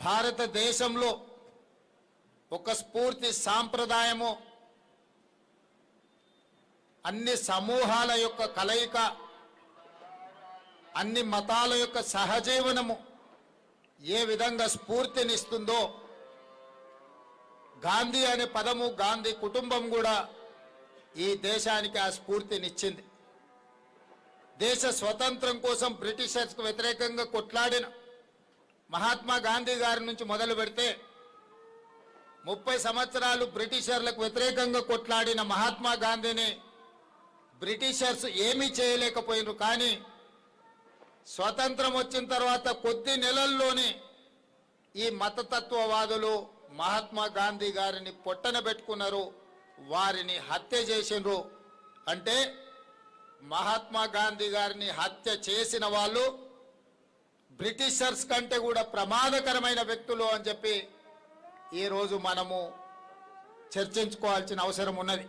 భారతదేశంలో ఒక స్ఫూర్తి సాంప్రదాయము, అన్ని సమూహాల యొక్క కలయిక, అన్ని మతాల యొక్క సహజీవనము ఏ విధంగా స్ఫూర్తినిస్తుందో, గాంధీ అనే పదము, గాంధీ కుటుంబం కూడా ఈ దేశానికి ఆ స్ఫూర్తినిచ్చింది. దేశ స్వతంత్రం కోసం బ్రిటిషర్స్కు వ్యతిరేకంగా కొట్లాడిన మహాత్మా గాంధీ గారి నుంచి మొదలు పెడితే 30 సంవత్సరాలు బ్రిటిషర్లకు వ్యతిరేకంగా కొట్లాడిన మహాత్మా గాంధీని బ్రిటిషర్స్ ఏమీ చేయలేకపోయినారు. కానీ స్వతంత్రం వచ్చిన తర్వాత కొద్ది నెలల్లోనే ఈ మతతత్వవాదులు మహాత్మా గాంధీ గారిని పొట్టన పెట్టుకున్నారు, వారిని హత్య చేసినారు. అంటే మహాత్మా గాంధీ గారిని హత్య చేసిన వాళ్ళు బ్రిటిషర్స్ కంటే కూడా ప్రమాదకరమైన వ్యక్తులు అని చెప్పి ఈరోజు మనము చర్చించుకోవాల్సిన అవసరం ఉన్నది.